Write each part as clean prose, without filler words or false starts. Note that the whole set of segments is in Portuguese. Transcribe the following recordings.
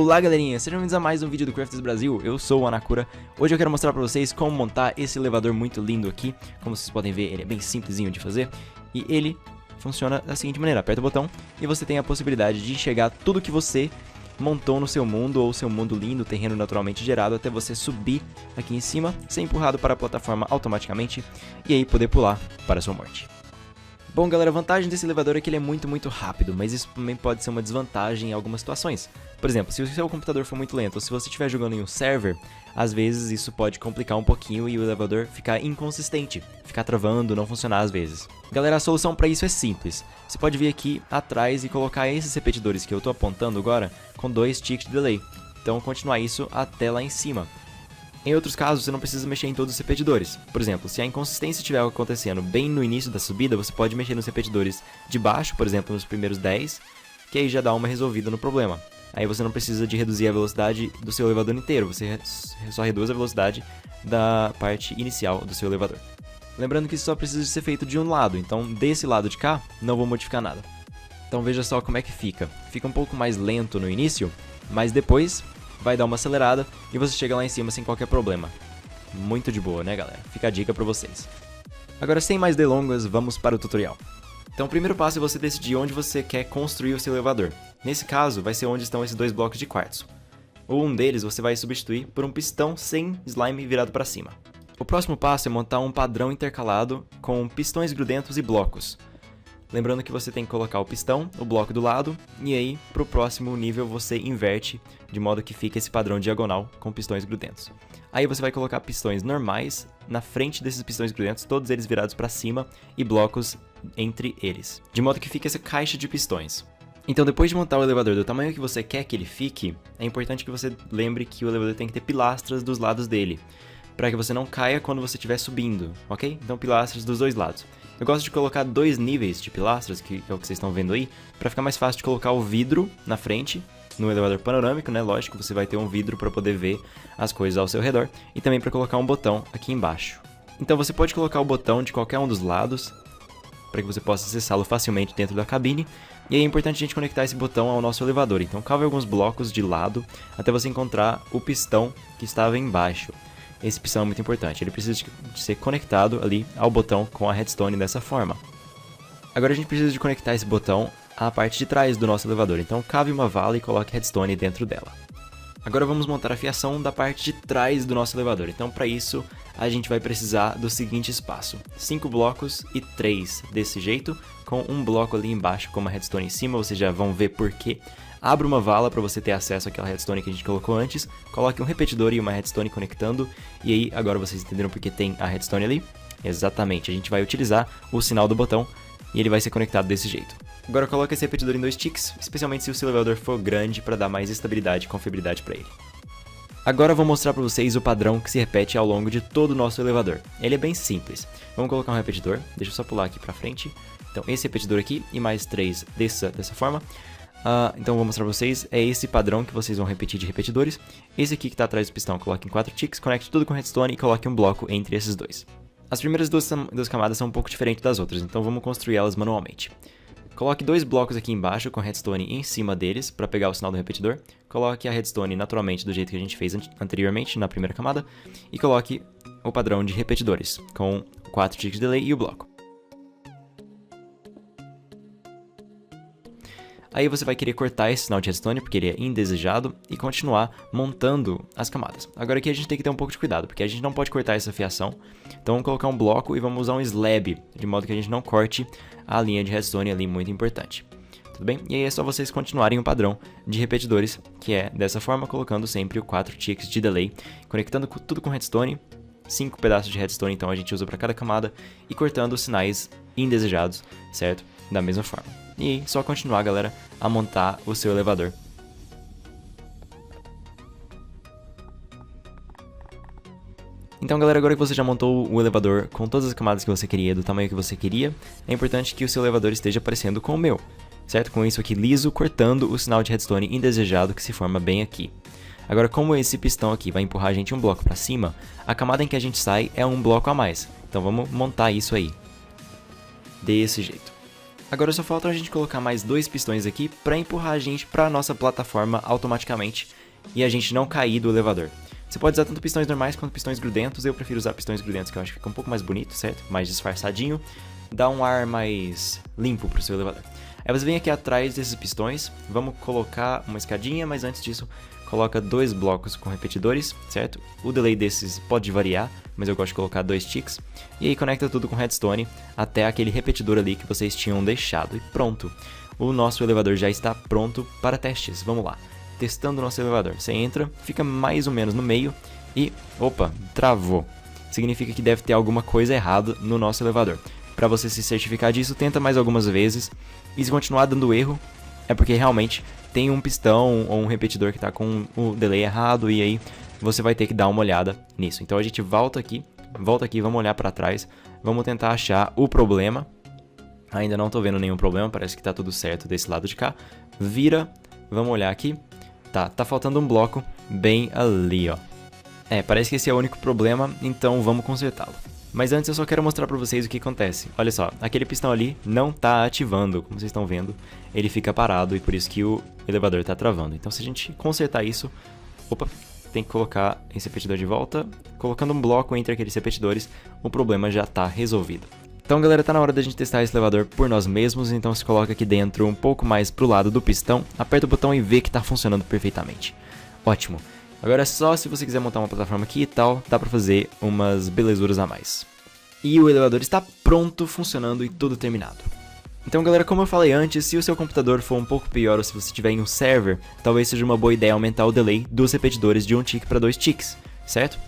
Olá galerinha, sejam bem-vindos a mais um vídeo do Crafters Brasil, eu sou o Anakura. Hoje eu quero mostrar pra vocês como montar esse elevador muito lindo aqui. Como vocês podem ver, ele é bem simplesinho de fazer. E ele funciona da seguinte maneira, aperta o botão e você tem a possibilidade de enxergar tudo que você montou no seu mundo, ou seu mundo lindo, terreno naturalmente gerado, até você subir aqui em cima, ser empurrado para a plataforma automaticamente e aí poder pular para a sua morte. Bom galera, a vantagem desse elevador é que ele é muito rápido, mas isso também pode ser uma desvantagem em algumas situações. Por exemplo, se o seu computador for muito lento, ou se você estiver jogando em um server, às vezes isso pode complicar um pouquinho e o elevador ficar inconsistente, ficar travando, não funcionar às vezes. Galera, a solução para isso é simples. Você pode vir aqui atrás e colocar esses repetidores que eu estou apontando agora com 2 ticks de delay. Então continuar isso até lá em cima. Em outros casos, você não precisa mexer em todos os repetidores. Por exemplo, se a inconsistência estiver acontecendo bem no início da subida, você pode mexer nos repetidores de baixo, por exemplo, nos primeiros 10, que aí já dá uma resolvida no problema. Aí você não precisa de reduzir a velocidade do seu elevador inteiro, você só reduz a velocidade da parte inicial do seu elevador. Lembrando que isso só precisa de ser feito de um lado, então desse lado de cá, não vou modificar nada. Então veja só como é que fica. Fica um pouco mais lento no início, mas depois vai dar uma acelerada e você chega lá em cima sem qualquer problema. Muito de boa, né galera? Fica a dica pra vocês. Agora, sem mais delongas, vamos para o tutorial. Então o primeiro passo é você decidir onde você quer construir o seu elevador. Nesse caso, vai ser onde estão esses 2 blocos de quartzo. Um deles você vai substituir por um pistão sem slime virado para cima. O próximo passo é montar um padrão intercalado com pistões grudentos e blocos. Lembrando que você tem que colocar o pistão, o bloco do lado, e aí para o próximo nível você inverte, de modo que fica esse padrão diagonal com pistões grudentos. Aí você vai colocar pistões normais na frente desses pistões grudentos, todos eles virados para cima, e blocos entre eles, de modo que fica essa caixa de pistões. Então depois de montar o elevador do tamanho que você quer que ele fique, é importante que você lembre que o elevador tem que ter pilastras dos lados dele, para que você não caia quando você estiver subindo, ok? Então pilastras dos 2 lados. Eu gosto de colocar 2 níveis de pilastras, que é o que vocês estão vendo aí, para ficar mais fácil de colocar o vidro na frente, no elevador panorâmico, né? Lógico, você vai ter um vidro para poder ver as coisas ao seu redor, e também para colocar um botão aqui embaixo. Então você pode colocar o botão de qualquer um dos lados, para que você possa acessá-lo facilmente dentro da cabine, e aí é importante a gente conectar esse botão ao nosso elevador. Então cave alguns blocos de lado, até você encontrar o pistão que estava embaixo. Esse pistão é muito importante, ele precisa de ser conectado ali ao botão com a redstone dessa forma. Agora a gente precisa de conectar esse botão à parte de trás do nosso elevador, então cave uma vala e coloque redstone dentro dela. Agora vamos montar a fiação da parte de trás do nosso elevador, então para isso a gente vai precisar do seguinte espaço: 5 blocos e 3 desse jeito, com um bloco ali embaixo com uma redstone em cima, vocês já vão ver por quê. Abra uma vala para você ter acesso àquela redstone que a gente colocou antes, coloque um repetidor e uma redstone conectando, e aí agora vocês entenderam porque tem a redstone ali? Exatamente, a gente vai utilizar o sinal do botão e ele vai ser conectado desse jeito. Agora coloque esse repetidor em 2 ticks, especialmente se o seu elevador for grande para dar mais estabilidade e confiabilidade para ele. Agora eu vou mostrar para vocês o padrão que se repete ao longo de todo o nosso elevador. Ele é bem simples. Vamos colocar um repetidor, deixa eu só pular aqui para frente. Então esse repetidor aqui e mais 3 dessa forma. Então eu vou mostrar pra vocês, é esse padrão que vocês vão repetir de repetidores. Esse aqui que está atrás do pistão, coloque em 4 ticks, conecte tudo com redstone e coloque um bloco entre esses dois. As primeiras duas camadas são um pouco diferentes das outras, então vamos construir elas manualmente. Coloque 2 blocos aqui embaixo com redstone em cima deles para pegar o sinal do repetidor. Coloque a redstone naturalmente do jeito que a gente fez anteriormente na primeira camada. E coloque o padrão de repetidores com 4 ticks de delay e o bloco. Aí você vai querer cortar esse sinal de redstone, porque ele é indesejado, e continuar montando as camadas. Agora aqui a gente tem que ter um pouco de cuidado, porque a gente não pode cortar essa fiação. Então vamos colocar um bloco e vamos usar um slab, de modo que a gente não corte a linha de redstone ali, muito importante. Tudo bem? E aí é só vocês continuarem o padrão de repetidores, que é dessa forma, colocando sempre o 4 ticks de delay, conectando tudo com redstone, 5 pedaços de redstone então a gente usa para cada camada, e cortando os sinais indesejados, certo? Da mesma forma. E só continuar, galera, a montar o seu elevador. Então, galera, agora que você já montou o elevador com todas as camadas que você queria, do tamanho que você queria, é importante que o seu elevador esteja parecendo com o meu, certo? Com isso aqui liso, cortando o sinal de redstone indesejado que se forma bem aqui. Agora, como esse pistão aqui vai empurrar a gente um bloco para cima, a camada em que a gente sai é um bloco a mais. Então vamos montar isso aí. Desse jeito. Agora só falta a gente colocar mais 2 pistões aqui para empurrar a gente para a nossa plataforma automaticamente e a gente não cair do elevador. Você pode usar tanto pistões normais quanto pistões grudentos. Eu prefiro usar pistões grudentos, que eu acho que fica um pouco mais bonito, certo? Mais disfarçadinho. Dá um ar mais limpo pro seu elevador. Aí você vem aqui atrás desses pistões. Vamos colocar uma escadinha, mas antes disso, coloca 2 blocos com repetidores, certo? O delay desses pode variar, mas eu gosto de colocar 2 ticks. E aí conecta tudo com redstone até aquele repetidor ali que vocês tinham deixado. E pronto. O nosso elevador já está pronto para testes. Vamos lá. Testando o nosso elevador. Você entra, fica mais ou menos no meio e, opa, travou. Significa que deve ter alguma coisa errada no nosso elevador. Para você se certificar disso, tenta mais algumas vezes. E se continuar dando erro, é porque realmente tem um pistão ou um repetidor que está com o delay errado e aí você vai ter que dar uma olhada nisso. Então a gente volta aqui, vamos olhar para trás, vamos tentar achar o problema. Ainda não estou vendo nenhum problema, parece que está tudo certo desse lado de cá. Vira, vamos olhar aqui. Tá faltando um bloco bem ali, ó. Parece que esse é o único problema, então vamos consertá-lo. Mas antes eu só quero mostrar pra vocês o que acontece. Olha só, aquele pistão ali não tá ativando, como vocês estão vendo. Ele fica parado e por isso que o elevador tá travando. Então se a gente consertar isso... Opa, tem que colocar esse repetidor de volta. Colocando um bloco entre aqueles repetidores, o problema já tá resolvido. Então galera, tá na hora da gente testar esse elevador por nós mesmos, então se coloca aqui dentro um pouco mais pro lado do pistão, aperta o botão e vê que tá funcionando perfeitamente. Ótimo. Agora é só se você quiser montar uma plataforma aqui e tal, dá pra fazer umas belezuras a mais. E o elevador está pronto, funcionando e tudo terminado. Então galera, como eu falei antes, se o seu computador for um pouco pior ou se você estiver em um server, talvez seja uma boa ideia aumentar o delay dos repetidores de 1 tick para 2 ticks, certo?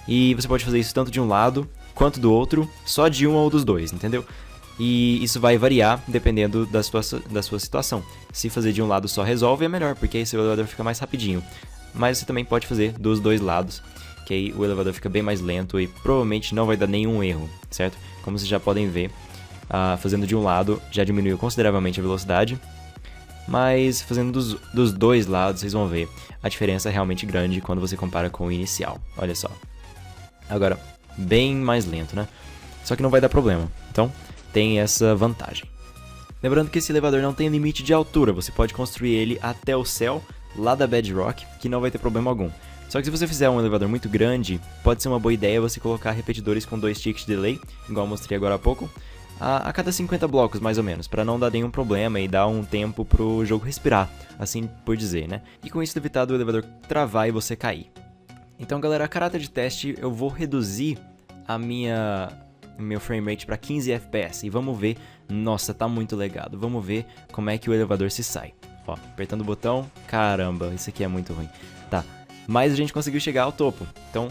E você pode fazer isso tanto de um lado quanto do outro, só de um ou dos dois, entendeu? E isso vai variar dependendo da sua situação. Se fazer de um lado só resolve, é melhor, porque aí seu elevador fica mais rapidinho. Mas você também pode fazer dos dois lados, que aí o elevador fica bem mais lento e provavelmente não vai dar nenhum erro, certo? Como vocês já podem ver, fazendo de um lado já diminuiu consideravelmente a velocidade, mas fazendo dos dois lados vocês vão ver a diferença é realmente grande quando você compara com o inicial. Olha só. Agora, bem mais lento, né? Só que não vai dar problema, então tem essa vantagem. Lembrando que esse elevador não tem limite de altura, você pode construir ele até o céu, lá da Bedrock, que não vai ter problema algum. Só que se você fizer um elevador muito grande, pode ser uma boa ideia você colocar repetidores com 2 ticks de delay, igual eu mostrei agora há pouco, a cada 50 blocos mais ou menos, para não dar nenhum problema e dar um tempo pro jogo respirar, assim por dizer, né? E com isso evitar do elevador travar e você cair. Então galera, a caráter de teste eu vou reduzir meu frame rate para 15 FPS e vamos ver, nossa, tá muito legado, vamos ver como é que o elevador se sai. Ó, apertando o botão, caramba, isso aqui é muito ruim. Tá, mas a gente conseguiu chegar ao topo. Então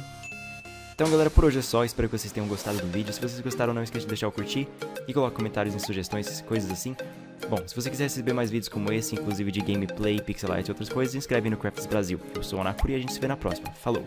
galera, por hoje é só, espero que vocês tenham gostado do vídeo. Se vocês gostaram, não esqueça de deixar o curtir e colocar comentários e sugestões, coisas assim. Bom, se você quiser receber mais vídeos como esse, inclusive de gameplay, pixel art e outras coisas, se inscreve no Crafts Brasil. Eu sou o Anakura e a gente se vê na próxima. Falou!